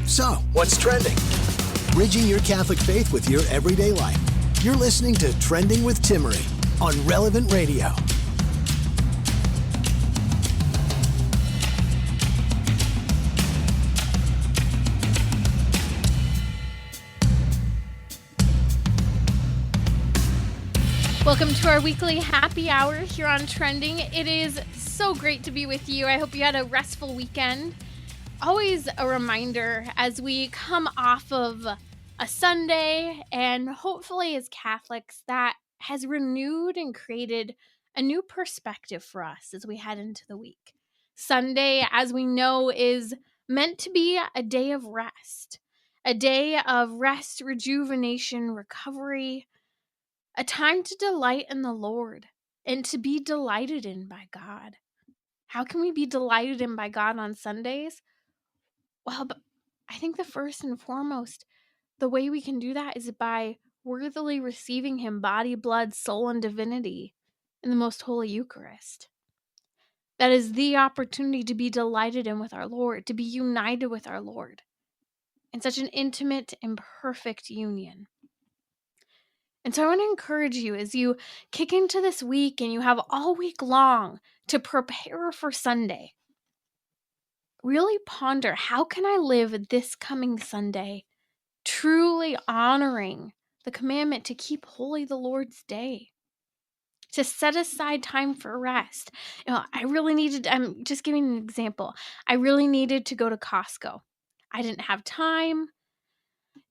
So, What's trending? bridging your Catholic faith with your everyday life. You're listening to Trending with Timmerie on Relevant Radio. Welcome to our weekly happy hour here on Trending. It is so great to be with you. I hope you had a restful weekend. Always a reminder as we come off of a Sunday, and hopefully as Catholics, that has renewed and created a new perspective for us as we head into the week. Sunday, as we know, is meant to be a day of rest, rejuvenation, recovery, a time to delight in the Lord and to be delighted in by God. How can we be delighted in by God on Sundays? Well, but I think the first and foremost, the way we can do that is by worthily receiving Him, body, blood, soul, and divinity in the most holy Eucharist. That is the opportunity to be delighted in with our Lord, to be united with our Lord in such an intimate and perfect union. And so I want to encourage you as you kick into this week and you have all week long to prepare for Sunday. Really ponder, how can I live this coming Sunday truly honoring the commandment to keep holy the Lord's day, to set aside time for rest. I'm just giving an example. I really needed to go to Costco. I didn't have time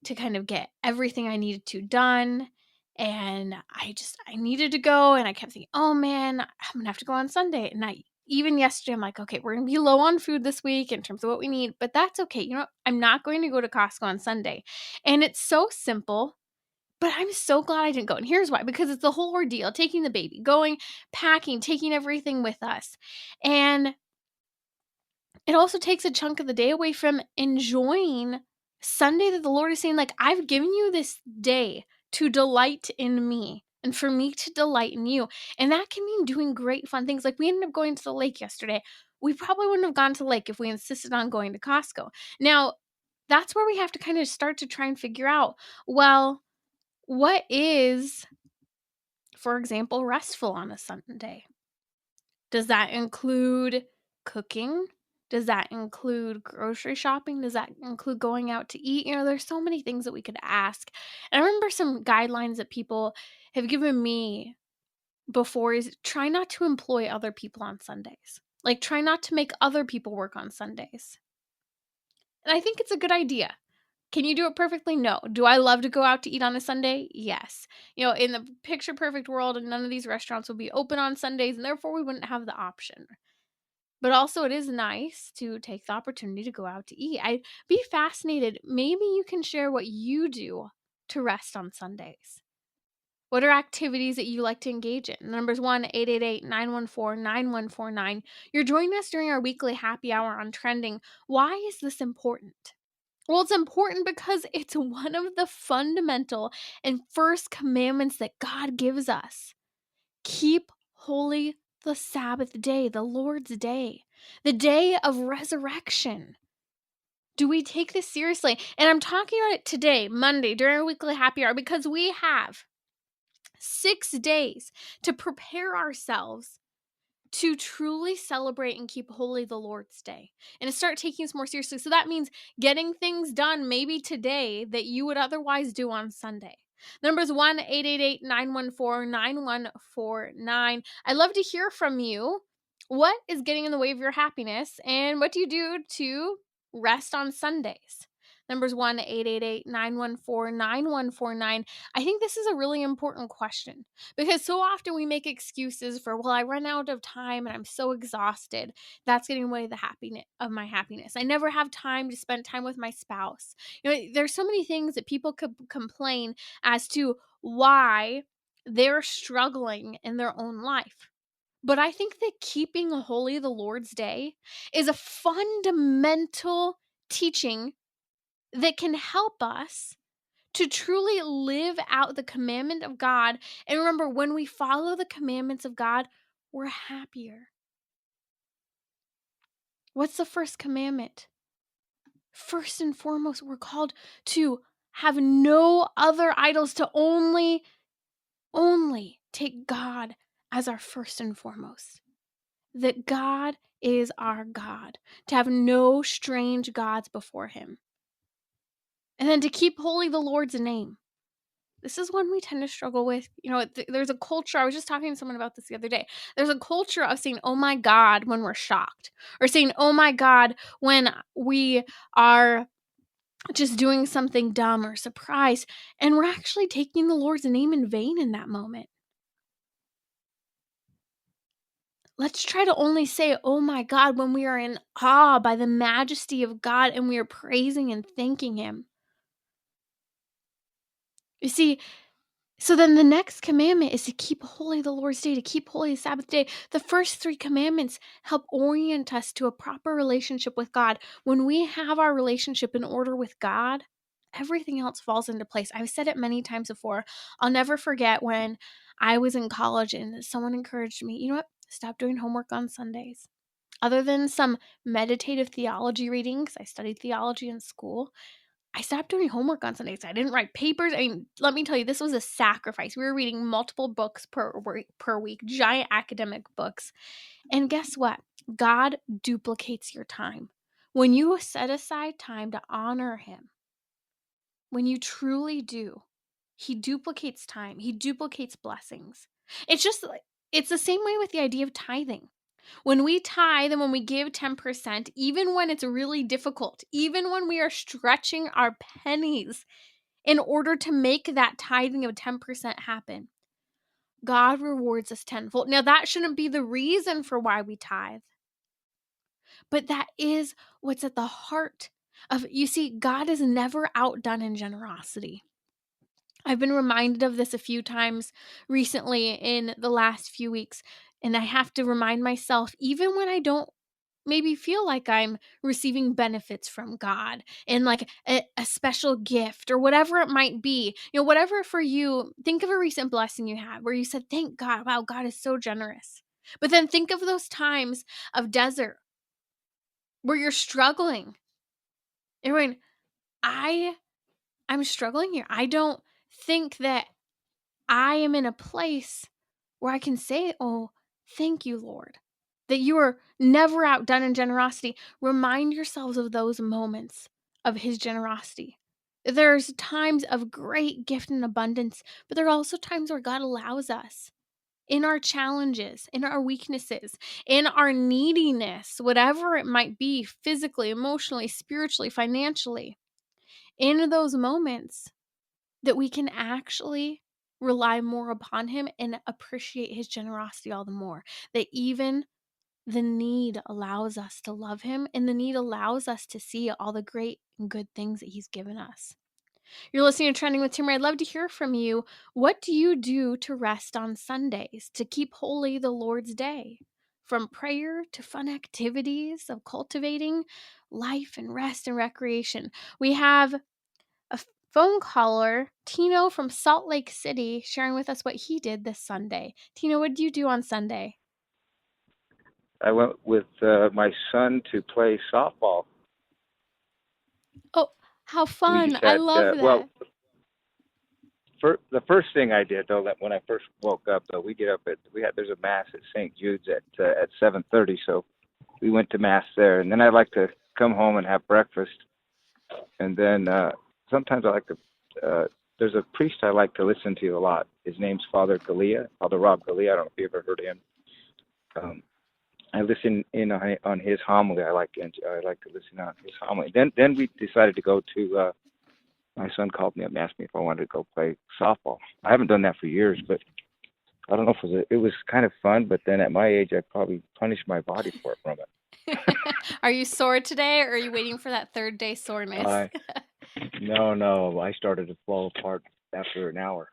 to kind of get everything I needed to done. And I needed to go, and I kept thinking, oh man, I'm gonna have to go on Sunday. And even yesterday, I'm like, okay, we're gonna be low on food this week in terms of what we need, but that's okay. You know what? I'm not going to go to Costco on Sunday. And it's so simple, but I'm so glad I didn't go. And here's why, because it's the whole ordeal, taking the baby, going, packing, taking everything with us. And it also takes a chunk of the day away from enjoying Sunday, that the Lord is saying, like, I've given you this day to delight in me and for me to delight in you. And that can mean doing great fun things. Like, we ended up going to the lake yesterday. We probably wouldn't have gone to the lake if we insisted on going to Costco. Now, that's where we have to kind of start to try and figure out, well, what is, for example, restful on a Sunday? Does that include cooking? Does that include grocery shopping? Does that include going out to eat? There's so many things that we could ask. And I remember some guidelines that people have given me before is try not to employ other people on Sundays. Like, try not to make other people work on Sundays. And I think it's a good idea. Can you do it perfectly? No. Do I love to go out to eat on a Sunday? Yes. In the picture perfect world, none of these restaurants would be open on Sundays, and therefore we wouldn't have the option. But also, it is nice to take the opportunity to go out to eat. I'd be fascinated. Maybe you can share what you do to rest on Sundays. What are activities that you like to engage in? Numbers 1-888-914-9149. You're joining us during our weekly happy hour on Trending. Why is this important? Well, it's important because it's one of the fundamental and first commandments that God gives us. Keep holy the Sabbath day, the Lord's day, the day of resurrection. Do we take this seriously? And I'm talking about it today, Monday, during our weekly happy hour, because we have 6 days to prepare ourselves to truly celebrate and keep holy the Lord's day and to start taking this more seriously. So that means getting things done maybe today that you would otherwise do on Sunday. Numbers 1-888-914-9149. I'd love to hear from you. What is getting in the way of your happiness, and what do you do to rest on Sundays? Numbers 1-888-914-9149. I think this is a really important question because so often we make excuses for, well, I run out of time and I'm so exhausted. That's getting away the my happiness. I never have time to spend time with my spouse. There's so many things that people could complain as to why they're struggling in their own life. But I think that keeping holy the Lord's day is a fundamental teaching that can help us to truly live out the commandment of God. And remember, when we follow the commandments of God, we're happier. What's the first commandment? First and foremost, we're called to have no other idols, to only take God as our first and foremost. That God is our God, to have no strange gods before him. And then to keep holy the Lord's name. This is one we tend to struggle with. There's a culture. I was just talking to someone about this the other day. There's a culture of saying, oh my God, when we're shocked, or saying, oh my God, when we are just doing something dumb or surprised. And we're actually taking the Lord's name in vain in that moment. Let's try to only say, oh my God, when we are in awe by the majesty of God and we are praising and thanking him. You see, so then the next commandment is to keep holy the Lord's day, to keep holy the Sabbath day. The first 3 commandments help orient us to a proper relationship with God. When we have our relationship in order with God, everything else falls into place. I've said it many times before. I'll never forget when I was in college and someone encouraged me, you know what? Stop doing homework on Sundays. Other than some meditative theology readings, I studied theology in school. I stopped doing homework on Sundays. I didn't write papers. I mean, let me tell you, this was a sacrifice. We were reading multiple books per week, giant academic books. And guess what? God duplicates your time. When you set aside time to honor him, when you truly do, he duplicates time. He duplicates blessings. It's the same way with the idea of tithing. When we tithe and when we give 10%, even when it's really difficult, even when we are stretching our pennies in order to make that tithing of 10% happen, God rewards us tenfold. Now, that shouldn't be the reason for why we tithe, but that is what's at the heart of, you see, God is never outdone in generosity. I've been reminded of this a few times recently in the last few weeks, and I have to remind myself, even when I don't maybe feel like I'm receiving benefits from God and like a special gift or whatever it might be, whatever for you, think of a recent blessing you had where you said, thank God, wow, God is so generous. But then think of those times of desert where you're struggling. You're going, I'm struggling here. I don't think that I am in a place where I can say, oh, thank you, Lord, that you are never outdone in generosity. Remind yourselves of those moments of his generosity. There's times of great gift and abundance, but there are also times where God allows us in our challenges, in our weaknesses, in our neediness, whatever it might be, physically, emotionally, spiritually, financially, in those moments that we can actually rely more upon him and appreciate his generosity all the more. That even the need allows us to love him, and the need allows us to see all the great and good things that he's given us. You're listening to Trending with Timmerie. I'd love to hear from you. What do you do to rest on Sundays, to keep holy the Lord's day? From prayer to fun activities of cultivating life and rest and recreation. We have a phone caller, Tino from Salt Lake City, sharing with us what he did this Sunday. Tino, what did you do on Sunday? I went with my son to play softball. Oh, how We fun. just I had, love that. the first thing I did though, that when I first woke up, though, there's a mass at St. Jude's at 7:30, so we went to mass there, and then I like to come home and have breakfast, and then sometimes I like to. There's a priest I like to listen to a lot. His name's Father Rob Galea. I don't know if you ever heard of him. I listen in on his homily. I like to listen on his homily. Then we decided to go to. My son called me up and asked me if I wanted to go play softball. I haven't done that for years, but I don't know if it was kind of fun. But then at my age, I'd probably punish my body for it from it. Are you sore today, or are you waiting for that third day soreness? No. I started to fall apart after an hour.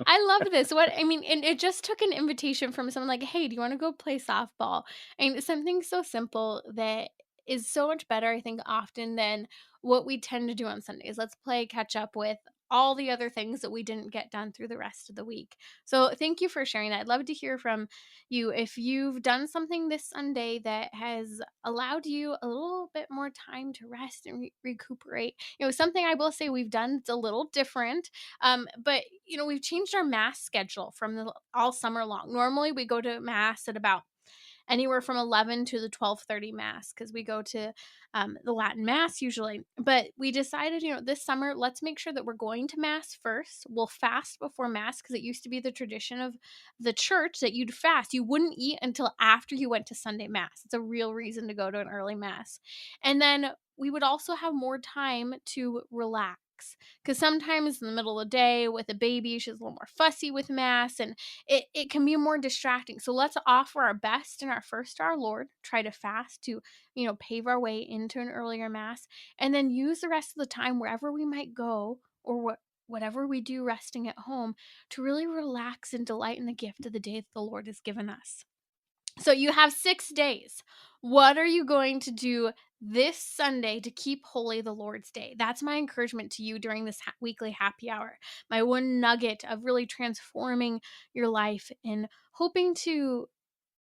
I love this. And it just took an invitation from someone like, hey, do you want to go play softball? And something so simple that is so much better, I think, often than what we tend to do on Sundays. Let's play catch up with all the other things that we didn't get done through the rest of the week. So thank you for sharing that. I'd love to hear from you if you've done something this Sunday that has allowed you a little bit more time to rest and recuperate. Something I will say we've done that's a little different, but we've changed our mass schedule from all summer long. Normally we go to mass at about anywhere from 11 to the 12:30 mass, because we go to the Latin mass usually. But we decided, this summer, let's make sure that we're going to mass first. We'll fast before mass, because it used to be the tradition of the church that you'd fast. You wouldn't eat until after you went to Sunday mass. It's a real reason to go to an early mass. And then we would also have more time to relax. Because sometimes in the middle of the day with a baby, she's a little more fussy with mass, and it can be more distracting. So let's offer our best and our first to our Lord, try to fast to, pave our way into an earlier mass, and then use the rest of the time wherever we might go, or whatever we do resting at home, to really relax and delight in the gift of the day that the Lord has given us. So you have 6 days. What are you going to do this Sunday to keep holy the Lord's Day? That's my encouragement to you during this weekly happy hour. My one nugget of really transforming your life and hoping to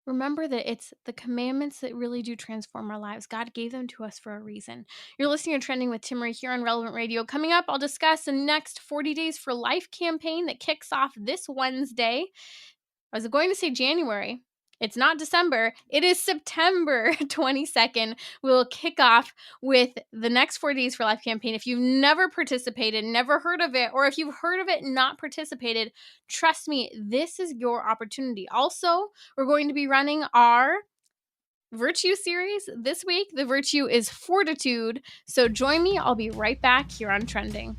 remember that it's the commandments that really do transform our lives. God gave them to us for a reason. You're listening to Trending with Timmerie here on Relevant Radio. Coming up, I'll discuss the next 40 Days for Life campaign that kicks off this Wednesday. I was going to say January. It's not December. It is September 22nd. We'll kick off with the next 40 Days for Life campaign. If you've never participated, never heard of it, or if you've heard of it and not participated, trust me, this is your opportunity. Also, we're going to be running our Virtue series this week. The virtue is fortitude. So join me. I'll be right back here on Trending.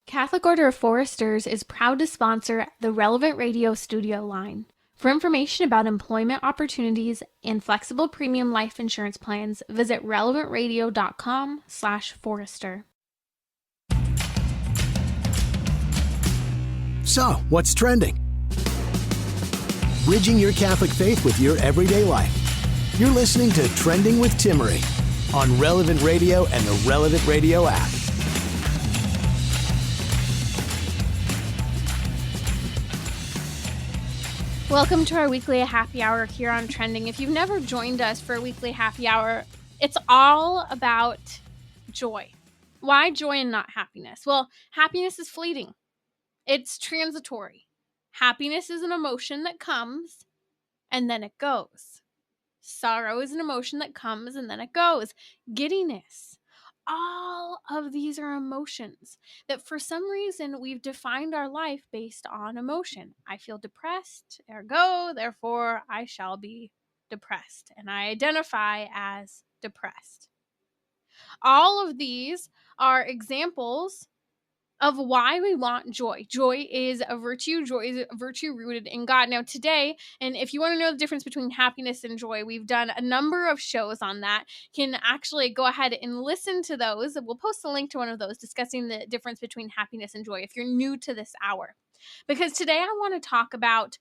Catholic Order of Foresters is proud to sponsor the Relevant Radio Studio line. For information about employment opportunities and flexible premium life insurance plans, visit relevantradio.com/forester. So, what's trending? Bridging your Catholic faith with your everyday life. You're listening to Trending with Timmerie on Relevant Radio and the Relevant Radio app. Welcome to our weekly happy hour here on Trending. If you've never joined us for a weekly happy hour, it's all about joy. Why joy and not happiness? Well, happiness is fleeting. It's transitory. Happiness is an emotion that comes and then it goes. Sorrow is an emotion that comes and then it goes. Giddiness. All of these are emotions that for some reason we've defined our life based on emotion. I feel depressed, ergo, therefore I shall be depressed. And I identify as depressed. All of these are examples of why we want joy. Joy is a virtue. Joy is a virtue rooted in God. Now today, and if you want to know the difference between happiness and joy, we've done a number of shows on that. You can actually go ahead and listen to those. We'll post a link to one of those discussing the difference between happiness and joy if you're new to this hour. Because today I want to talk about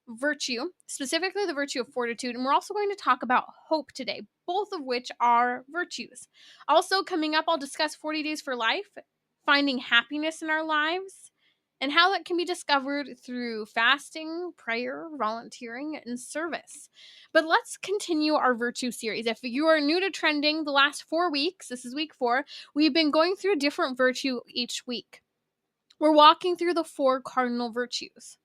virtue, specifically the virtue of fortitude, and we're also going to talk about hope today, both of which are virtues. Also coming up, I'll discuss 40 Days for Life, finding happiness in our lives, and how that can be discovered through fasting, prayer, volunteering, and service. But let's continue our virtue series. If you are new to Trending, the last 4 weeks, this is week 4, we've been going through a different virtue each week. We're walking through the 4 cardinal virtues.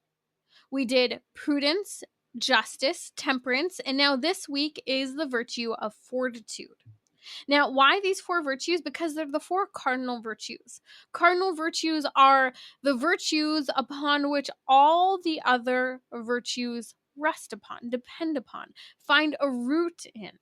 We did prudence, justice, temperance, and now this week is the virtue of fortitude. Now, why these 4 virtues? Because they're the 4 cardinal virtues. Cardinal virtues are the virtues upon which all the other virtues rest upon, depend upon, find a root in.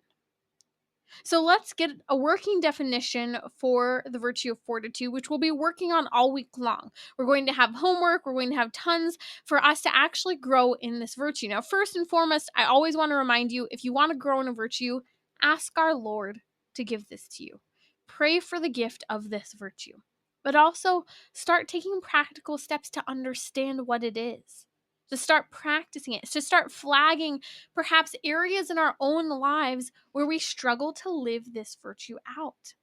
So let's get a working definition for the virtue of fortitude, which we'll be working on all week long. We're going to have homework. We're going to have tons for us to actually grow in this virtue. Now, first and foremost, I always want to remind you, if you want to grow in a virtue, ask our Lord to give this to you. Pray for the gift of this virtue, but also start taking practical steps to understand what it is, to start practicing it, to start flagging perhaps areas in our own lives where we struggle to live this virtue out.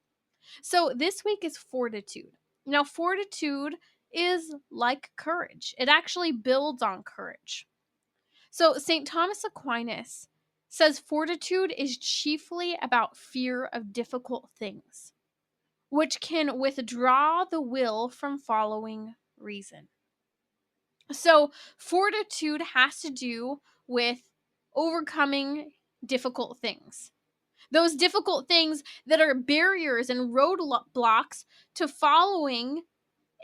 So this week is fortitude. Now, fortitude is like courage. It actually builds on courage. So St. Thomas Aquinas says fortitude is chiefly about fear of difficult things, which can withdraw the will from following reason. So fortitude has to do with overcoming difficult things. Those difficult things that are barriers and roadblocks to following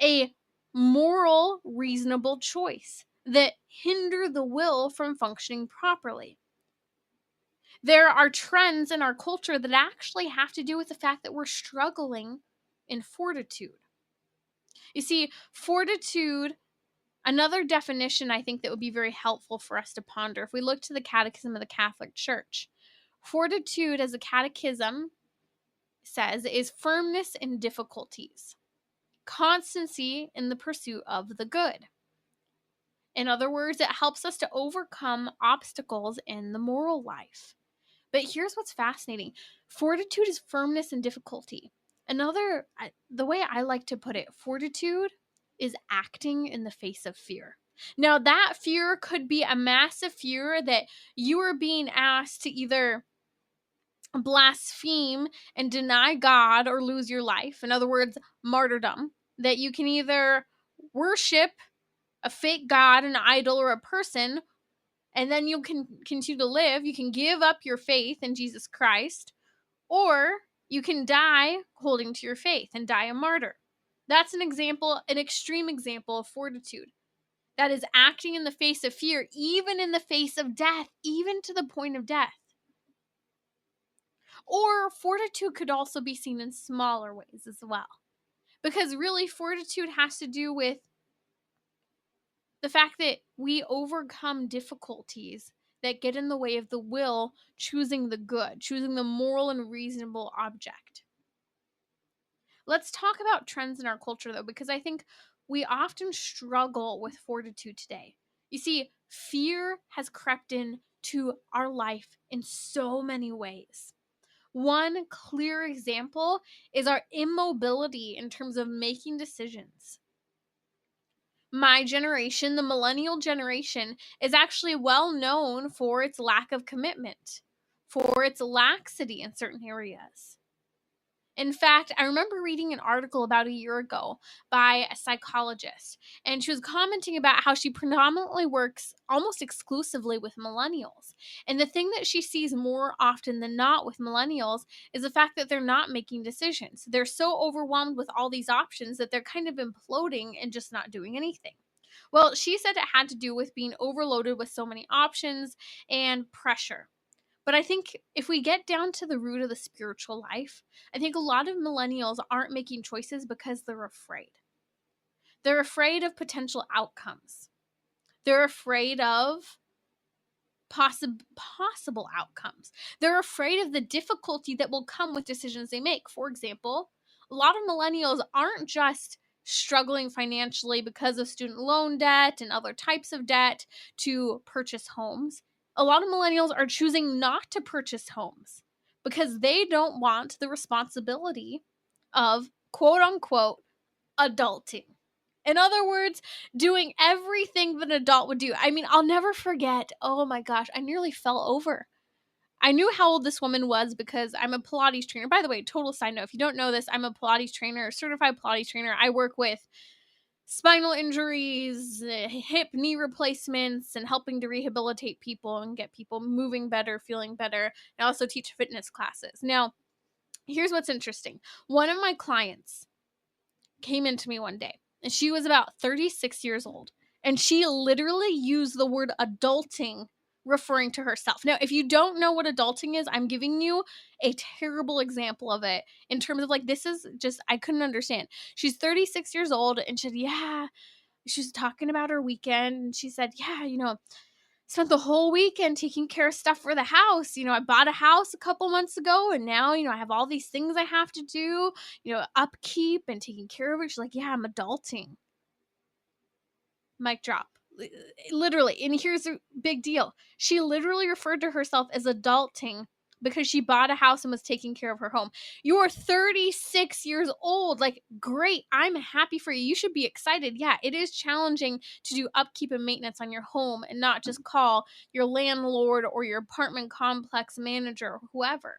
a moral, reasonable choice that hinder the will from functioning properly. There are trends in our culture that actually have to do with the fact that we're struggling in fortitude. You see, fortitude, another definition I think that would be very helpful for us to ponder if we look to the Catechism of the Catholic Church. Fortitude, as the Catechism says, is firmness in difficulties, constancy in the pursuit of the good. In other words, it helps us to overcome obstacles in the moral life. But here's what's fascinating. Fortitude is firmness in difficulty. The way I like to put it, fortitude is acting in the face of fear. Now, that fear could be a massive fear that you are being asked to either blaspheme and deny God or lose your life. In other words, martyrdom. That you can either worship a fake God, an idol, or a person, and then you can continue to live. You can give up your faith in Jesus Christ, or you can die holding to your faith and die a martyr. That's an example, an extreme example of fortitude. That is acting in the face of fear, even in the face of death, even to the point of death. Or fortitude could also be seen in smaller ways as well. Because really, fortitude has to do with the fact that we overcome difficulties that get in the way of the will choosing the good, choosing the moral and reasonable object. Let's talk about trends in our culture, though, because I think we often struggle with fortitude today. You see, fear has crept into our life in so many ways. One clear example is our immobility in terms of making decisions. My generation, the millennial generation, is actually well known for its lack of commitment, for its laxity in certain areas. In fact, I remember reading an article about a year ago by a psychologist, and she was commenting about how she predominantly works almost exclusively with millennials. And the thing that she sees more often than not with millennials is the fact that they're not making decisions. They're so overwhelmed with all these options that they're kind of imploding and just not doing anything. Well, she said it had to do with being overloaded with so many options and pressure. But I think if we get down to the root of the spiritual life, I think a lot of millennials aren't making choices because they're afraid. They're afraid of potential outcomes. They're afraid of possible outcomes. They're afraid of the difficulty that will come with decisions they make. For example, a lot of millennials aren't just struggling financially because of student loan debt and other types of debt to purchase homes. A lot of millennials are choosing not to purchase homes because they don't want the responsibility of quote unquote adulting. In other words, doing everything that an adult would do. I mean, I'll never forget. Oh my gosh, I nearly fell over. I knew how old this woman was because I'm a Pilates trainer. By the way, total side note, if you don't know this, I'm a Pilates trainer, a certified Pilates trainer. I work with spinal injuries, hip, knee replacements, and helping to rehabilitate people and get people moving better, feeling better. I also teach fitness classes. Now, here's what's interesting. One of my clients came into me one day, and she was about 36 years old, and she literally used the word adulting referring to herself. Now, if you don't know what adulting is, I'm giving you a terrible example of it in terms of like, this is just, I couldn't understand. She's 36 years old and she said, yeah, she was talking about her weekend and she said, yeah, spent the whole weekend taking care of stuff for the house. I bought a house a couple months ago and now, I have all these things I have to do, upkeep and taking care of it. She's like, yeah, I'm adulting. Mic drop. Literally. And here's a big deal. She literally referred to herself as adulting because she bought a house and was taking care of her home. You're 36 years old. Like, great. I'm happy for you. You should be excited. Yeah, it is challenging to do upkeep and maintenance on your home and not just call your landlord or your apartment complex manager or whoever.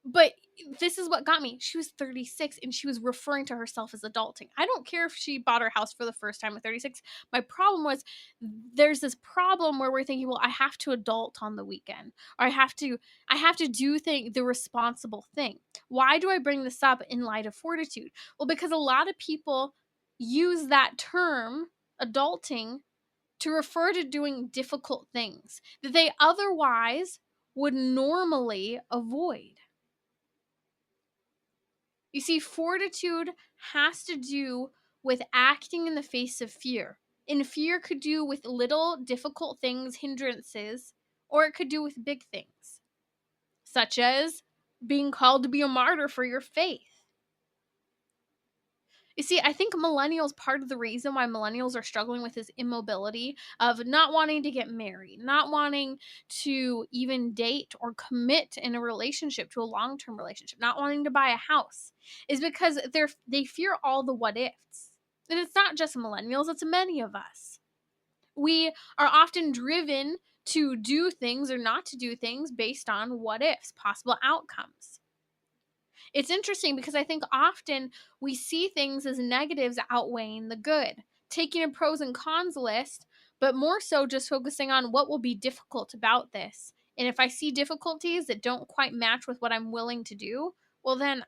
But this is what got me. She was 36 and she was referring to herself as adulting. I don't care if she bought her house for the first time at 36. My problem was there's this problem where we're thinking, well, I have to adult on the weekend, or I have to do the responsible thing. Why do I bring this up in light of fortitude? Well, because a lot of people use that term, adulting, to refer to doing difficult things that they otherwise would normally avoid. You see, fortitude has to do with acting in the face of fear. And fear could do with little difficult things, hindrances, or it could do with big things, such as being called to be a martyr for your faith. You see, I think millennials, part of the reason why millennials are struggling with this immobility of not wanting to get married, not wanting to even date or commit in a relationship, to a long-term relationship, not wanting to buy a house, is because they fear all the what ifs. And it's not just millennials, it's many of us. We are often driven to do things or not to do things based on what ifs, possible outcomes. It's interesting because I think often we see things as negatives outweighing the good, taking a pros and cons list, but more so just focusing on what will be difficult about this. And if I see difficulties that don't quite match with what I'm willing to do, well, then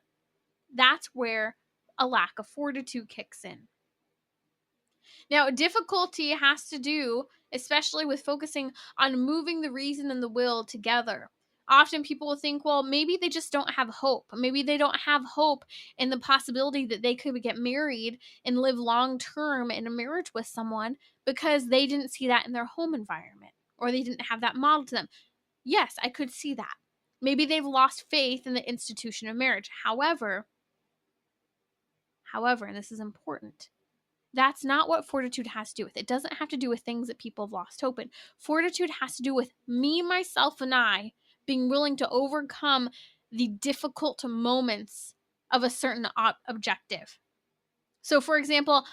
that's where a lack of fortitude kicks in. Now, difficulty has to do, especially with focusing on moving the reason and the will together. Often people will think, well, maybe they just don't have hope. Maybe they don't have hope in the possibility that they could get married and live long term in a marriage with someone because they didn't see that in their home environment or they didn't have that model to them. Yes, I could see that. Maybe they've lost faith in the institution of marriage. However, and this is important, that's not what fortitude has to do with. It doesn't have to do with things that people have lost hope in. Fortitude has to do with me, myself, and I being willing to overcome the difficult moments of a certain objective. So, for example,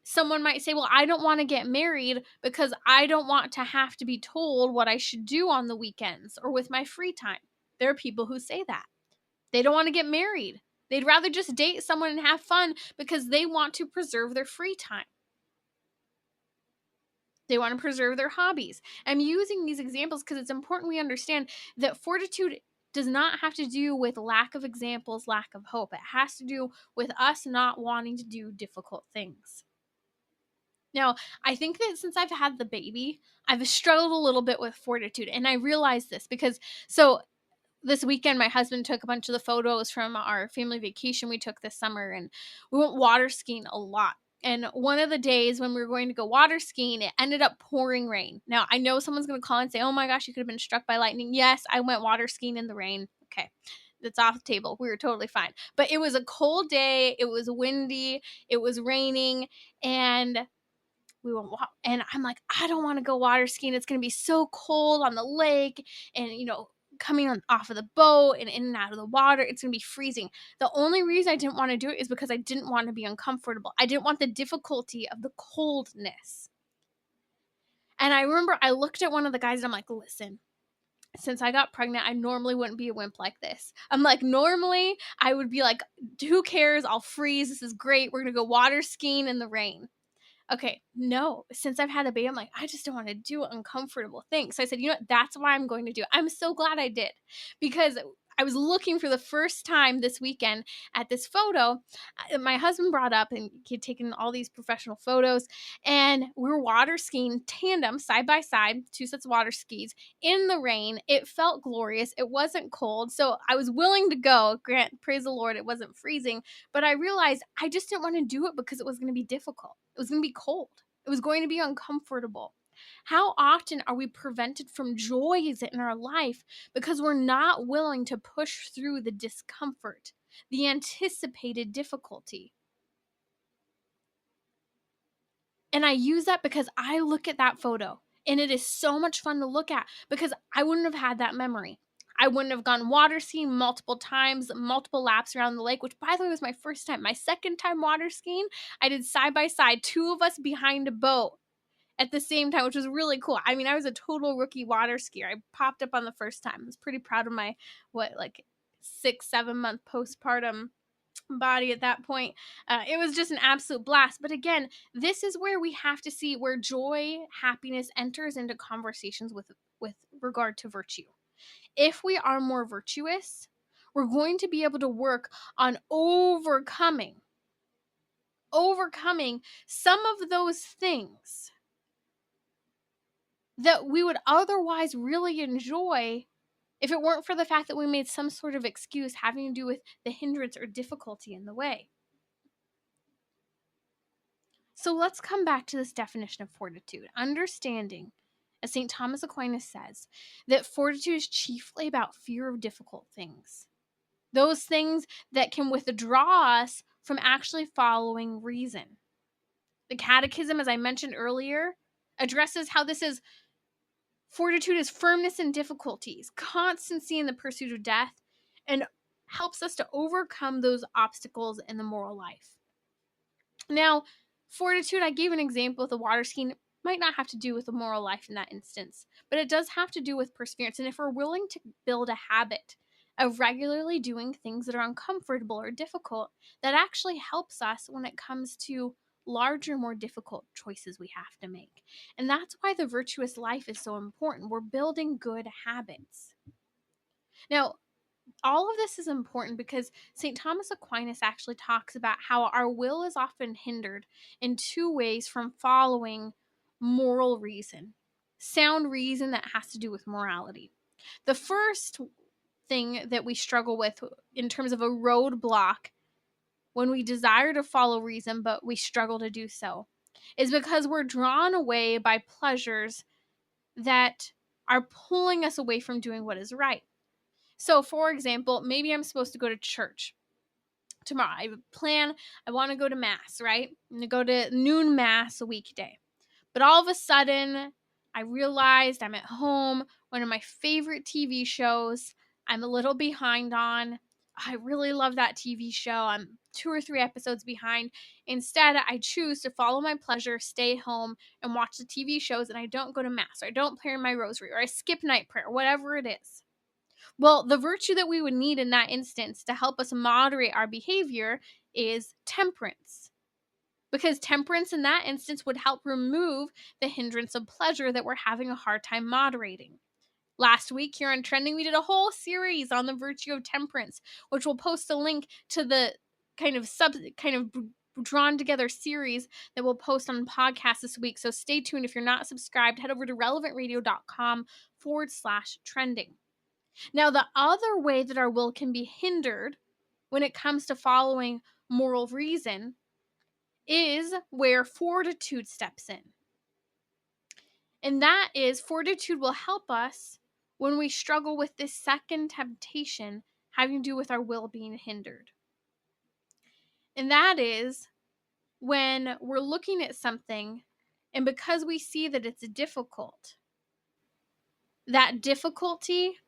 someone might say, well, I don't want to get married because I don't want to have to be told what I should do on the weekends or with my free time. There are people who say that. They don't want to get married. They'd rather just date someone and have fun because they want to preserve their free time. They want to preserve their hobbies. I'm using these examples because it's important we understand that fortitude does not have to do with lack of examples, lack of hope. It has to do with us not wanting to do difficult things. Now, I think that since I've had the baby, I've struggled a little bit with fortitude. And I realized this because, this weekend, my husband took a bunch of the photos from our family vacation we took this summer, and we went water skiing a lot. And one of the days when we were going to go water skiing, it ended up pouring rain. Now, I know someone's going to call and say, oh my gosh, you could have been struck by lightning. Yes, I went water skiing in the rain. Okay, that's off the table. We were totally fine. But it was a cold day. It was windy. It was raining. And we went, and I'm like, I don't want to go water skiing. It's going to be so cold on the lake. And, coming off of the boat and in and out of the water, it's going to be freezing. The only reason I didn't want to do it is because I didn't want to be uncomfortable. I didn't want the difficulty of the coldness. And I remember I looked at one of the guys and I'm like, listen, since I got pregnant, I normally wouldn't be a wimp like this. I'm like, normally I would be like, who cares? I'll freeze. This is great. We're going to go water skiing in the rain. Okay, no, since I've had a baby, I'm like, I just don't want to do uncomfortable things. So I said, that's why I'm going to do it. I'm so glad I did, because I was looking for the first time this weekend at this photo my husband brought up, and he'd taken all these professional photos, and we were water skiing tandem, side by side, 2 sets of water skis in the rain. It felt glorious. It wasn't cold, so I was willing to go. Praise the Lord, it wasn't freezing, but I realized I just didn't want to do it because it was going to be difficult. It was going to be cold. It was going to be uncomfortable. How often are we prevented from joys in our life because we're not willing to push through the discomfort, the anticipated difficulty? And I use that because I look at that photo and it is so much fun to look at because I wouldn't have had that memory. I wouldn't have gone water skiing multiple times, multiple laps around the lake, which by the way was my first time. My second time water skiing, I did side by side, 2 of us behind a boat at the same time, which was really cool. I mean, I was a total rookie water skier. I popped up on the first time. I was pretty proud of my, 6-7 month postpartum body at that point. It was just an absolute blast. But again, this is where we have to see where joy, happiness enters into conversations with regard to virtue. If we are more virtuous, we're going to be able to work on overcoming some of those things that we would otherwise really enjoy if it weren't for the fact that we made some sort of excuse having to do with the hindrance or difficulty in the way. So let's come back to this definition of fortitude, understanding, as St. Thomas Aquinas says, that fortitude is chiefly about fear of difficult things. Those things that can withdraw us from actually following reason. The Catechism, as I mentioned earlier, addresses how this is fortitude is firmness in difficulties, constancy in the pursuit of death, and helps us to overcome those obstacles in the moral life. Now, fortitude, I gave an example with the water skiing, might not have to do with the moral life in that instance, but it does have to do with perseverance. And if we're willing to build a habit of regularly doing things that are uncomfortable or difficult, that actually helps us when it comes to larger, more difficult choices we have to make. And that's why the virtuous life is so important. We're building good habits. Now, all of this is important because St. Thomas Aquinas actually talks about how our will is often hindered in 2 ways from following moral reason, sound reason that has to do with morality. The first thing that we struggle with in terms of a roadblock when we desire to follow reason but we struggle to do so is because we're drawn away by pleasures that are pulling us away from doing what is right. So, for example, maybe I'm supposed to go to church tomorrow. I plan, I want to go to Mass, right? I'm going to go to noon Mass a weekday. But all of a sudden, I realized I'm at home, one of my favorite TV shows, I'm a little behind on. I really love that TV show. I'm 2 or 3 episodes behind. Instead, I choose to follow my pleasure, stay home, and watch the TV shows, and I don't go to Mass, or I don't pray my rosary, or I skip night prayer, whatever it is. Well, the virtue that we would need in that instance to help us moderate our behavior is temperance. Because temperance in that instance would help remove the hindrance of pleasure that we're having a hard time moderating. Last week here on Trending, we did a whole series on the virtue of temperance, which we'll post a link to the kind of drawn together series that we'll post on the podcast this week. So stay tuned. If you're not subscribed, head over to relevantradio.com/trending. Now, the other way that our will can be hindered when it comes to following moral reason is where fortitude steps in. And that is, fortitude will help us when we struggle with this second temptation having to do with our will being hindered. And that is when we're looking at something, and because we see that it's difficult, that difficulty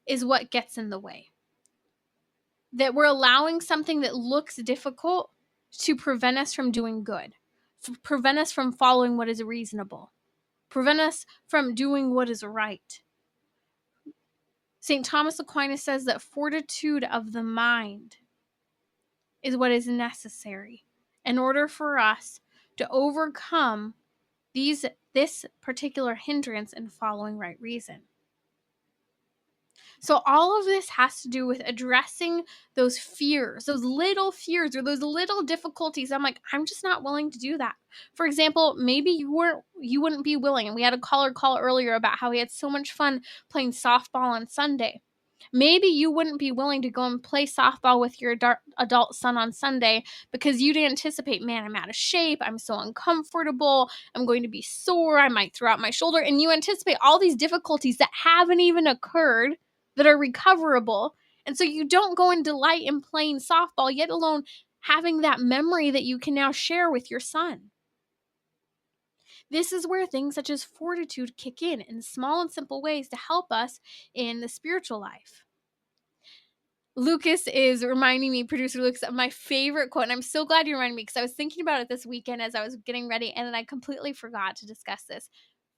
is what gets in the way. That we're allowing something that looks difficult to prevent us from doing good, prevent us from following what is reasonable, prevent us from doing what is right. St. Thomas Aquinas says that fortitude of the mind is what is necessary in order for us to overcome this particular hindrance in following right reason. So all of this has to do with addressing those fears, those little fears or those little difficulties. I'm like, I'm just not willing to do that. For example, maybe you wouldn't be willing. And we had a caller call earlier about how he had so much fun playing softball on Sunday. Maybe you wouldn't be willing to go and play softball with your adult son on Sunday because you'd anticipate, man, I'm out of shape. I'm so uncomfortable. I'm going to be sore. I might throw out my shoulder. And you anticipate all these difficulties that haven't even occurred that are recoverable. And so you don't go and delight in playing softball, yet alone having that memory that you can now share with your son. This is where things such as fortitude kick in small and simple ways to help us in the spiritual life. Lucas is reminding me, producer Lucas, of my favorite quote. And I'm so glad you reminded me because I was thinking about it this weekend as I was getting ready, and then I completely forgot to discuss this.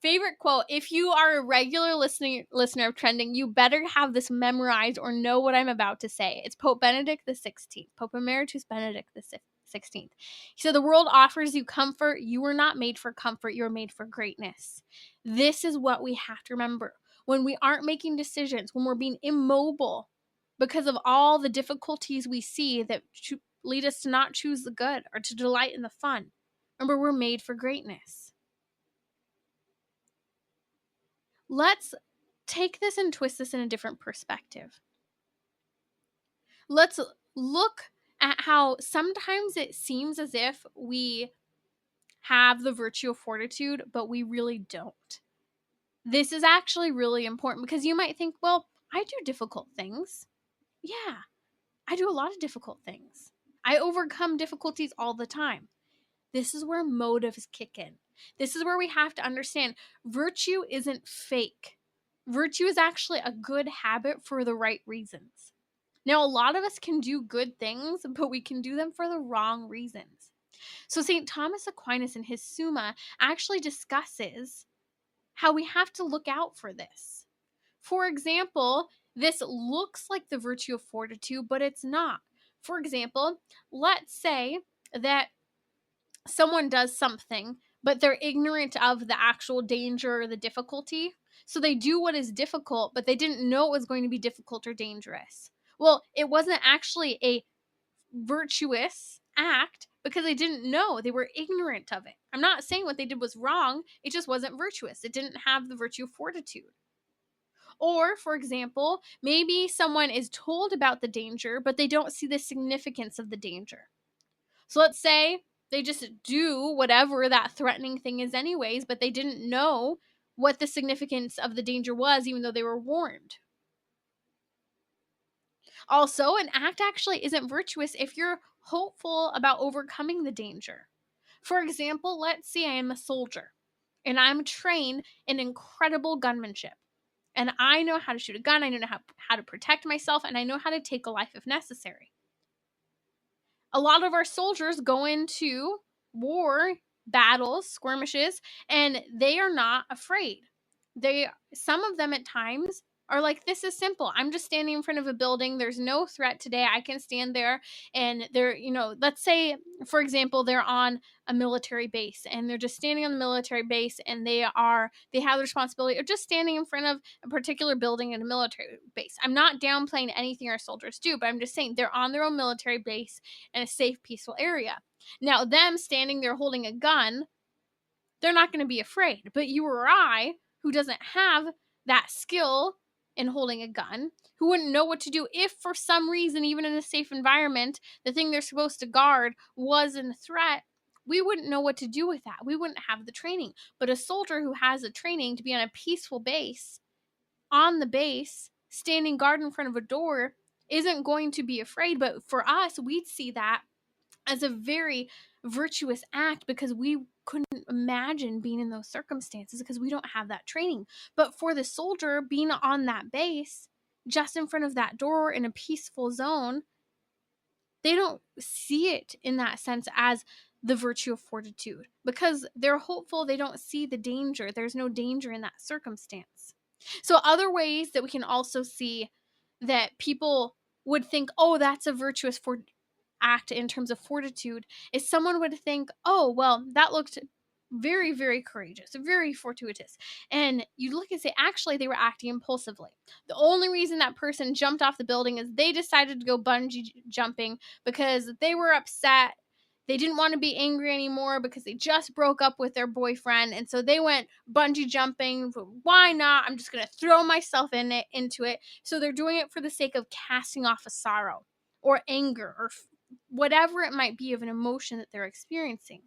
Favorite quote: if you are a regular listener of Trending, you better have this memorized or know what I'm about to say. It's Pope Benedict the 16th, Pope Emeritus Benedict the 16th. He said, the world offers you comfort. You were not made for comfort. You were made for greatness. This is what we have to remember. When we aren't making decisions, when we're being immobile because of all the difficulties we see that lead us to not choose the good or to delight in the fun, remember, we're made for greatness. Let's take this and twist this in a different perspective. Let's look at how sometimes it seems as if we have the virtue of fortitude, but we really don't. This is actually really important because you might think, well, I do difficult things. Yeah, I do a lot of difficult things. I overcome difficulties all the time. This is where motives kick in. This is where we have to understand virtue isn't fake. Virtue is actually a good habit for the right reasons. Now, a lot of us can do good things, but we can do them for the wrong reasons. So St. Thomas Aquinas in his Summa actually discusses how we have to look out for this. For example, this looks like the virtue of fortitude, but it's not. For example, let's say that someone does something, but they're ignorant of the actual danger or the difficulty. So they do what is difficult, but they didn't know it was going to be difficult or dangerous. Well, it wasn't actually a virtuous act because they didn't know. They were ignorant of it. I'm not saying what they did was wrong. It just wasn't virtuous. It didn't have the virtue of fortitude. Or, for example, maybe someone is told about the danger, but they don't see the significance of the danger. So let's say they just do whatever that threatening thing is anyways, but they didn't know what the significance of the danger was, even though they were warned. Also, an act actually isn't virtuous if you're hopeful about overcoming the danger. For example, let's say I am a soldier and I'm trained in incredible gunmanship. And I know how to shoot a gun, I know how to protect myself, and I know how to take a life if necessary. A lot of our soldiers go into war, battles, skirmishes, and they are not afraid. Some of them at times are like, this is simple. I'm just standing in front of a building. There's no threat today. I can stand there and let's say, for example, they're on a military base and they're just standing on the military base and they have the responsibility of just standing in front of a particular building in a military base. I'm not downplaying anything our soldiers do, but I'm just saying they're on their own military base in a safe, peaceful area. Now, them standing there holding a gun, they're not going to be afraid. But you or I, who doesn't have that skill in holding a gun, who wouldn't know what to do if for some reason, even in a safe environment, the thing they're supposed to guard was in threat, we wouldn't know what to do with that. We wouldn't have the training. But a soldier who has the training to be on a peaceful base, on the base, standing guard in front of a door, isn't going to be afraid. But for us, we'd see that as a very virtuous act because we couldn't imagine being in those circumstances because we don't have that training. But for the soldier being on that base, just in front of that door in a peaceful zone, they don't see it in that sense as the virtue of fortitude because they're hopeful. They don't see the danger. There's no danger in that circumstance. So other ways that we can also see that people would think, oh, that's a virtuous act in terms of fortitude is someone would think, oh, well, that looked Very, very courageous, very fortuitous. And you look and say, actually, they were acting impulsively. The only reason that person jumped off the building is they decided to go bungee jumping because they were upset. They didn't want to be angry anymore because they just broke up with their boyfriend. And so they went bungee jumping. Why not? I'm just going to throw myself into it. So they're doing it for the sake of casting off a sorrow or anger or whatever it might be of an emotion that they're experiencing.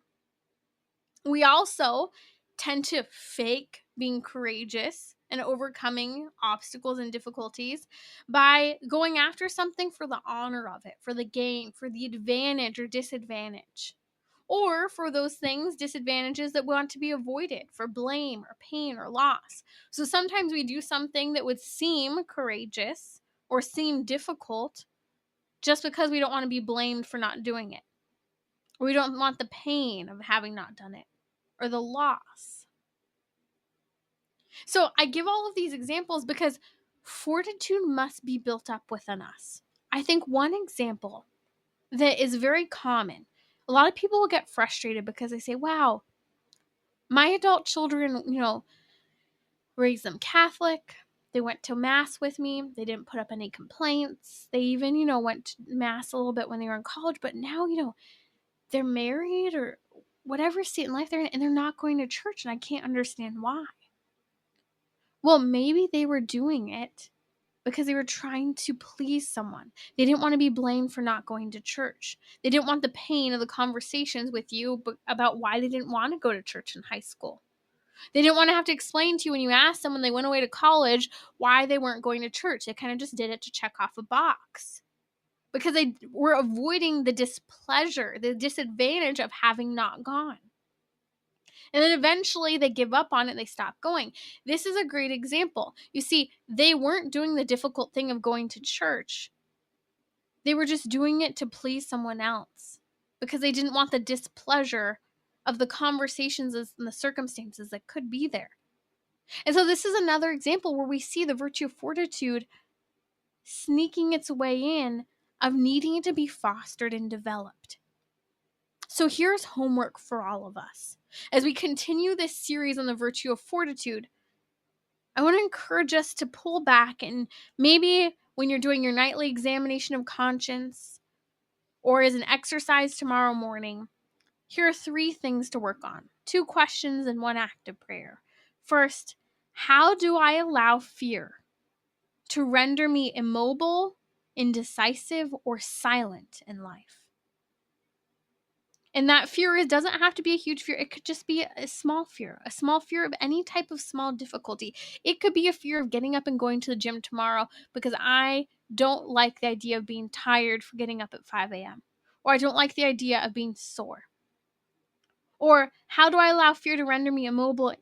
We also tend to fake being courageous and overcoming obstacles and difficulties by going after something for the honor of it, for the gain, for the advantage or disadvantage, or for those things, disadvantages that want to be avoided, for blame or pain or loss. So sometimes we do something that would seem courageous or seem difficult just because we don't want to be blamed for not doing it. Or we don't want the pain of having not done it, or the loss. So I give all of these examples because fortitude must be built up within us. I think one example that is very common, a lot of people will get frustrated because they say, wow, my adult children, raised them Catholic. They went to mass with me. They didn't put up any complaints. They even, went to mass a little bit when they were in college, but now, they're married or whatever state in life they're in, and they're not going to church, and I can't understand why. Well, maybe they were doing it because they were trying to please someone. They didn't want to be blamed for not going to church. They didn't want the pain of the conversations with you about why they didn't want to go to church in high school. They didn't want to have to explain to you when you asked them when they went away to college why they weren't going to church. They kind of just did it to check off a box because they were avoiding the displeasure, the disadvantage of having not gone. And then eventually they give up on it and they stop going. This is a great example. You see, they weren't doing the difficult thing of going to church. They were just doing it to please someone else because they didn't want the displeasure of the conversations and the circumstances that could be there. And so this is another example where we see the virtue of fortitude sneaking its way in of needing to be fostered and developed. So here's homework for all of us. As we continue this series on the virtue of fortitude, I want to encourage us to pull back and maybe when you're doing your nightly examination of conscience or as an exercise tomorrow morning, here are 3 things to work on. 2 questions and 1 act of prayer. First, how do I allow fear to render me immobile, indecisive, or silent in life? And that fear doesn't have to be a huge fear. It could just be a small fear of any type of small difficulty. It could be a fear of getting up and going to the gym tomorrow because I don't like the idea of being tired for getting up at 5 a.m. Or I don't like the idea of being sore. Or how do I allow fear to render me immobile,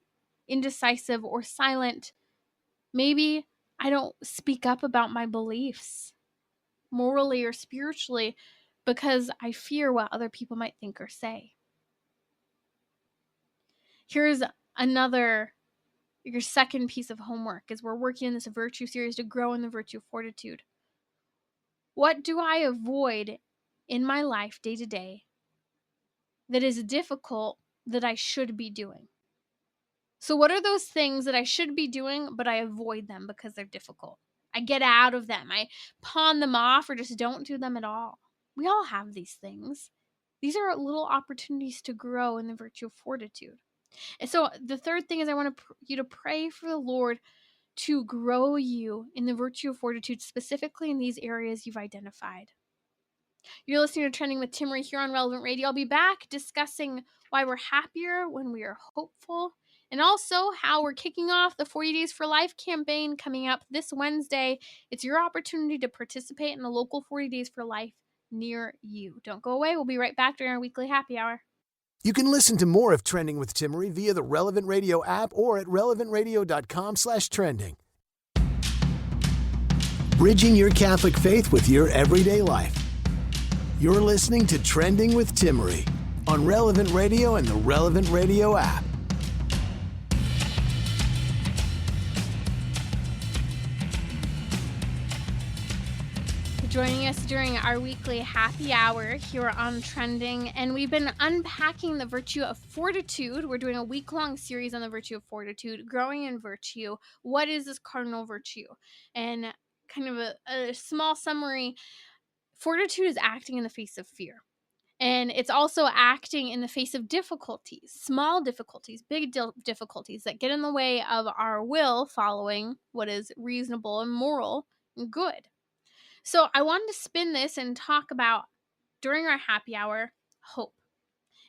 indecisive, or silent? Maybe I don't speak up about my beliefs, morally or spiritually, because I fear what other people might think or say. Here's your second piece of homework as we're working in this virtue series to grow in the virtue of fortitude. What do I avoid in my life day to day that is difficult that I should be doing? So what are those things that I should be doing, but I avoid them because they're difficult? I get out of them. I pawn them off or just don't do them at all. We all have these things. These are little opportunities to grow in the virtue of fortitude. And so the third thing is I want you to pray for the Lord to grow you in the virtue of fortitude, specifically in these areas you've identified. You're listening to Trending with Timmerie here on Relevant Radio. I'll be back discussing why we're happier when we are hopeful, and also how we're kicking off the 40 Days for Life campaign coming up this Wednesday. It's your opportunity to participate in a local 40 Days for Life near you. Don't go away. We'll be right back during our weekly happy hour. You can listen to more of Trending with Timmerie via the Relevant Radio app or at relevantradio.com/trending. Bridging your Catholic faith with your everyday life. You're listening to Trending with Timmerie on Relevant Radio and the Relevant Radio app. joining us during our weekly happy hour here on Trending. And we've been unpacking the virtue of fortitude. We're doing a week-long series on the virtue of fortitude, growing in virtue. What is this cardinal virtue? And kind of a small summary, fortitude is acting in the face of fear. And it's also acting in the face of difficulties, small difficulties, big difficulties that get in the way of our will following what is reasonable and moral and good. So I wanted to spin this and talk about, during our happy hour, hope.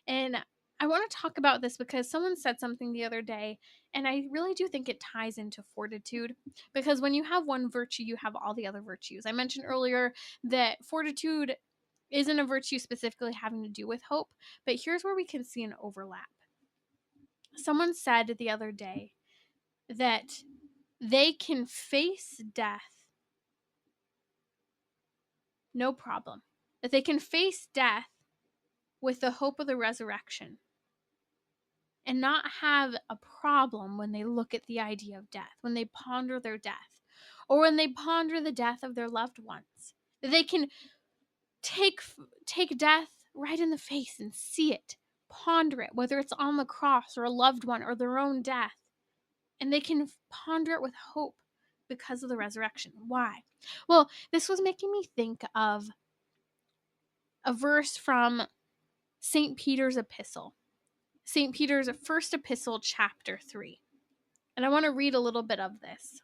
And I want to talk about this because someone said something the other day, and I really do think it ties into fortitude. Because when you have one virtue, you have all the other virtues. I mentioned earlier that fortitude isn't a virtue specifically having to do with hope, but here's where we can see an overlap. Someone said the other day that they can face death no problem. That they can face death with the hope of the resurrection and not have a problem when they look at the idea of death, when they ponder their death, or when they ponder the death of their loved ones. That they can take death right in the face and see it, ponder it, whether it's on the cross or a loved one or their own death. And they can ponder it with hope because of the resurrection. Why? Well, this was making me think of a verse from St. Peter's epistle. St. Peter's first epistle, chapter 3. And I want to read a little bit of this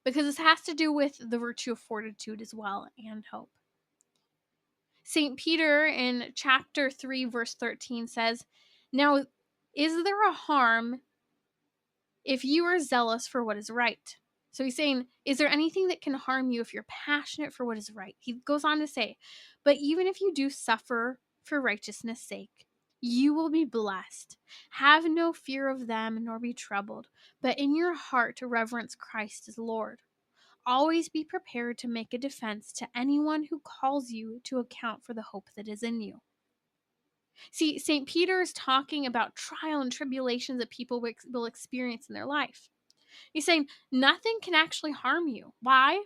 because this has to do with the virtue of fortitude as well and hope. St. Peter in chapter 3, verse 13 says, "Now, is there a harm if you are zealous for what is right?" So he's saying, is there anything that can harm you if you're passionate for what is right? He goes on to say, but even if you do suffer for righteousness' sake, you will be blessed. Have no fear of them, nor be troubled, but in your heart to reverence Christ as Lord. Always be prepared to make a defense to anyone who calls you to account for the hope that is in you. See, St. Peter is talking about trial and tribulations that people will experience in their life. He's saying nothing can actually harm you. Why?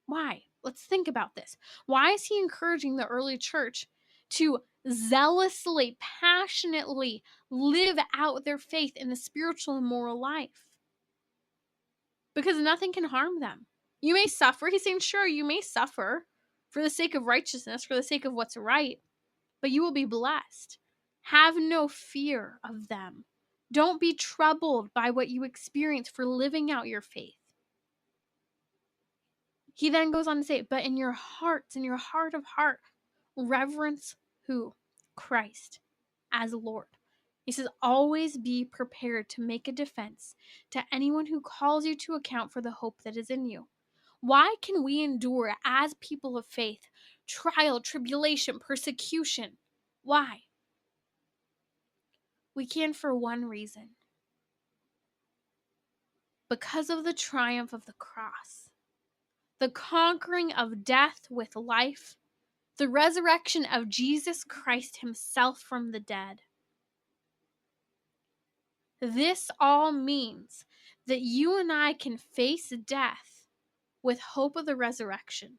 Why? Let's think about this. Why is he encouraging the early church to zealously, passionately live out their faith in the spiritual and moral life? Because nothing can harm them. You may suffer. He's saying, sure, you may suffer for the sake of righteousness, for the sake of what's right, but you will be blessed. Have no fear of them. Don't be troubled by what you experience for living out your faith. He then goes on to say, but in your hearts, in your heart of heart, reverence who? Christ as Lord. He says, always be prepared to make a defense to anyone who calls you to account for the hope that is in you. Why can we endure as people of faith trial, tribulation, persecution? Why? We can for one reason. Because of the triumph of the cross, the conquering of death with life, the resurrection of Jesus Christ himself from the dead. This all means that you and I can face death with hope of the resurrection.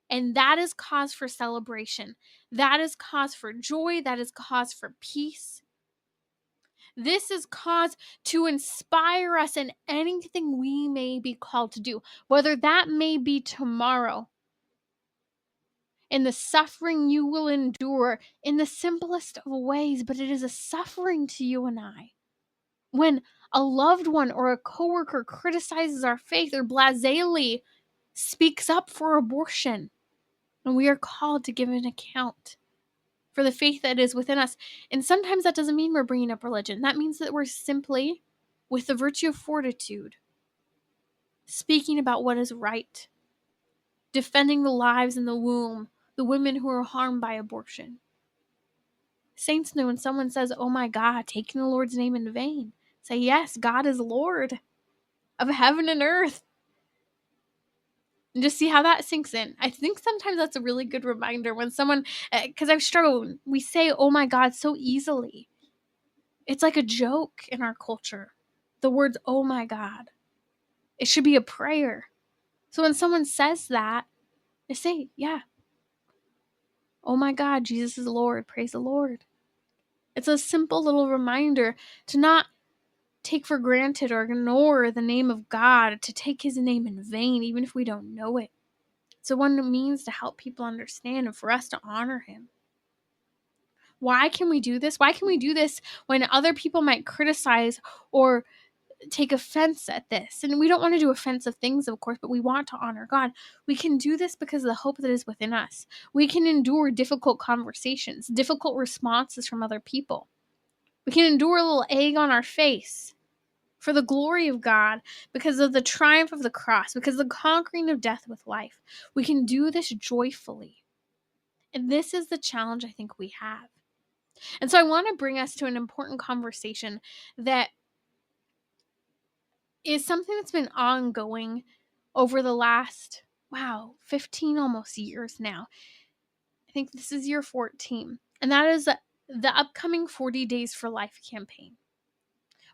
And that is cause for celebration. That is cause for joy. That is cause for peace. This is cause to inspire us in anything we may be called to do, whether that may be tomorrow, in the suffering you will endure in the simplest of ways, but it is a suffering to you and I. When a loved one or a coworker criticizes our faith or blasely speaks up for abortion, and we are called to give an account for the faith that is within us. And sometimes that doesn't mean we're bringing up religion. That means that we're simply, with the virtue of fortitude, speaking about what is right, defending the lives in the womb, the women who are harmed by abortion. Saints know when someone says, oh my God, taking the Lord's name in vain, say, yes, God is Lord of heaven and earth. And just see how that sinks in. I think sometimes that's a really good reminder when someone, because I've struggled, we say, oh my God, so easily. It's like a joke in our culture. The words, oh my God. It should be a prayer. So when someone says that, Just say, yeah, oh my God, Jesus is Lord. Praise the Lord. It's a simple little reminder to not take for granted or ignore the name of God, to take his name in vain, even if we don't know it. It's the one means to help people understand and for us to honor him. Why can we do this? Why can we do this when other people might criticize or take offense at this? And we don't want to do offensive things, of course, but we want to honor God. We can do this because of the hope that is within us. We can endure difficult conversations, difficult responses from other people. We can endure a little egg on our face for the glory of God, because of the triumph of the cross, because of the conquering of death with life. We can do this joyfully. And this is the challenge I think we have. And so I want to bring us to an important conversation that is something that's been ongoing over the last, 15 almost years now. I think this is year 14. And that is the upcoming 40 Days for Life campaign.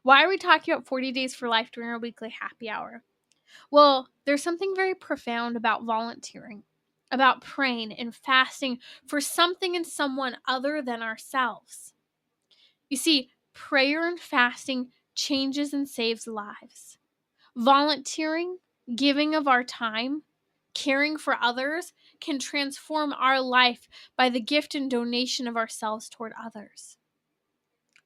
Why are we talking about 40 Days for Life during our weekly happy hour? Well, there's something very profound about volunteering, about praying and fasting for something and someone other than ourselves. You see, prayer and fasting changes and saves lives. Volunteering, giving of our time, caring for others can transform our life by the gift and donation of ourselves toward others.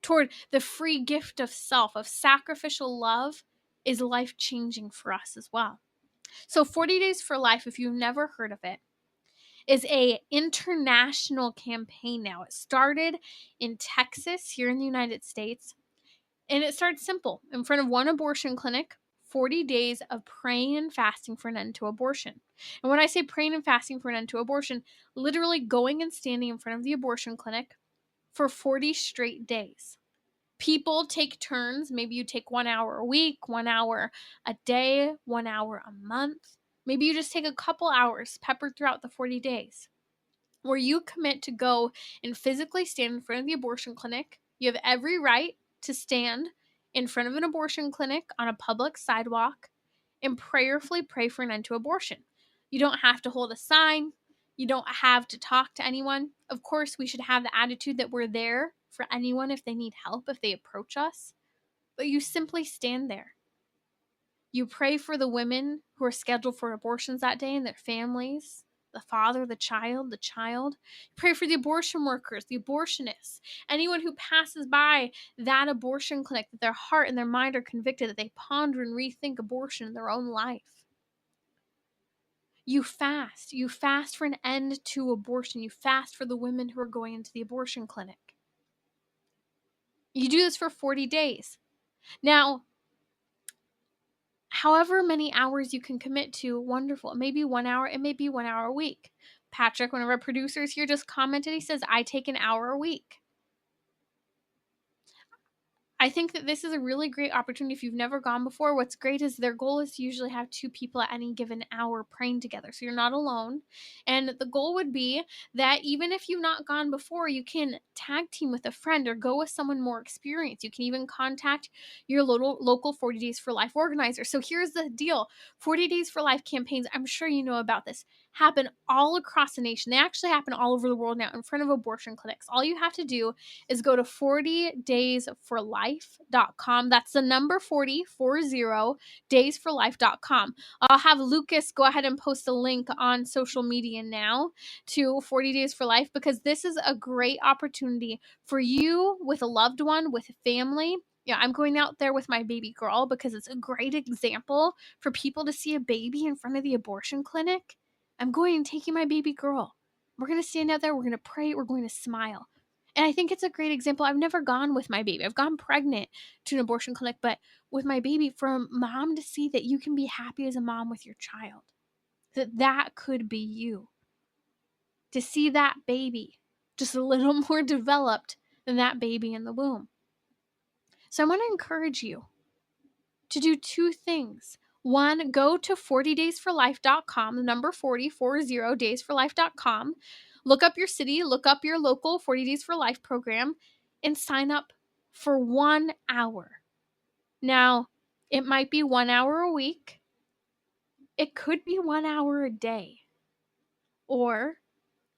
Toward the free gift of self, of sacrificial love, is life-changing for us as well. So 40 Days for Life, if you've never heard of it, is a international campaign now. It started in Texas here in the United States, and it started simple. In front of one abortion clinic, 40 days of praying and fasting for an end to abortion. And when I say praying and fasting for an end to abortion, literally going and standing in front of the abortion clinic for 40 straight days. People take turns. Maybe you take 1 hour a week, 1 hour a day, 1 hour a month. Maybe you just take a couple hours peppered throughout the 40 days where you commit to go and physically stand in front of the abortion clinic. You have every right to stand in front of an abortion clinic on a public sidewalk and prayerfully pray for an end to abortion. You don't have to hold a sign. You don't have to talk to anyone. Of course, we should have the attitude that we're there for anyone if they need help, if they approach us. But you simply stand there. You pray for the women who are scheduled for abortions that day and their families, the father, the child. Pray for the abortion workers, the abortionists, anyone who passes by that abortion clinic, that their heart and their mind are convicted, that they ponder and rethink abortion in their own life. You fast. You fast for an end to abortion. You fast for the women who are going into the abortion clinic. You do this for 40 days. Now, however many hours you can commit to, wonderful. It may be 1 hour. It may be 1 hour a week. Patrick, one of our producers here, just commented. He says, I take an hour a week. I think that this is a really great opportunity if you've never gone before. What's great is their goal is to usually have 2 people at any given hour praying together. So you're not alone. And the goal would be that even if you've not gone before, you can tag team with a friend or go with someone more experienced. You can even contact your local 40 Days for Life organizer. So here's the deal. 40 Days for Life campaigns, I'm sure you know about this, happen all across the nation. They actually happen all over the world now in front of abortion clinics. All you have to do is go to 40daysforlife.com. That's the number 40 daysforlife.com. I'll have Lucas go ahead and post a link on social media now to 40 Days for Life, because this is a great opportunity for you with a loved one, with a family. Yeah, I'm going out there with my baby girl because it's a great example for people to see a baby in front of the abortion clinic. I'm going and taking my baby girl. We're going to stand out there. We're going to pray. We're going to smile. And I think it's a great example. I've never gone with my baby. I've gone pregnant to an abortion clinic, but with my baby, for a mom to see that you can be happy as a mom with your child, that could be you. To see that baby just a little more developed than that baby in the womb. So I want to encourage you to do 2 things. One, go to 40daysforlife.com, the number 40 daysforlife.com. Look up your city, look up your local 40 Days for Life program, and sign up for 1 hour. Now, it might be 1 hour a week. It could be 1 hour a day. Or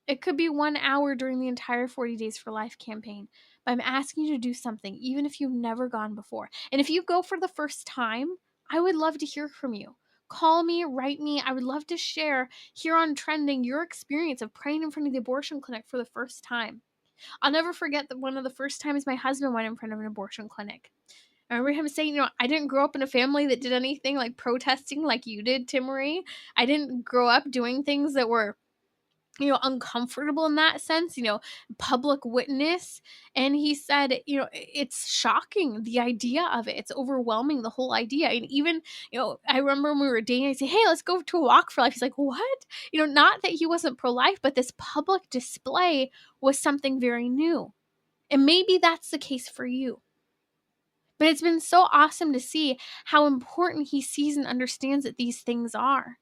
it could be 1 hour during the entire 40 Days for Life campaign. But I'm asking you to do something, even if you've never gone before. And if you go for the first time, I would love to hear from you. Call me, write me. I would love to share here on Trending your experience of praying in front of the abortion clinic for the first time. I'll never forget that one of the first times my husband went in front of an abortion clinic. I remember him saying, I didn't grow up in a family that did anything like protesting like you did, Timmerie. I didn't grow up doing things that were uncomfortable in that sense, public witness. And he said, it's shocking, the idea of it. It's overwhelming, the whole idea. And even, I remember when we were dating, I say, hey, let's go to a walk for life. He's like, what? Not that he wasn't pro-life, but this public display was something very new. And maybe that's the case for you. But it's been so awesome to see how important he sees and understands that these things are.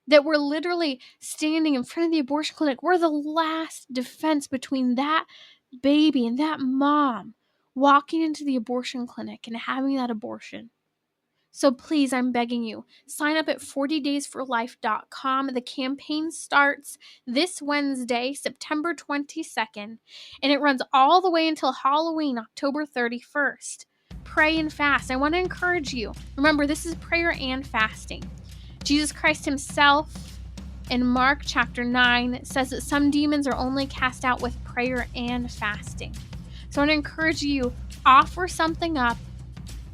That we're literally standing in front of the abortion clinic. We're the last defense between that baby and that mom walking into the abortion clinic and having that abortion. So please, I'm begging you, sign up at 40daysforlife.com. The campaign starts this Wednesday, September 22nd, and it runs all the way until Halloween, October 31st. Pray and fast. I want to encourage you. Remember, this is prayer and fasting. Jesus Christ himself in Mark chapter 9 says that some demons are only cast out with prayer and fasting. So I want to encourage you, offer something up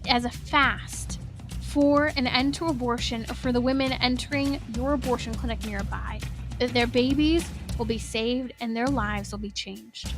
as a fast for an end to abortion, or for the women entering your abortion clinic nearby, that their babies will be saved and their lives will be changed.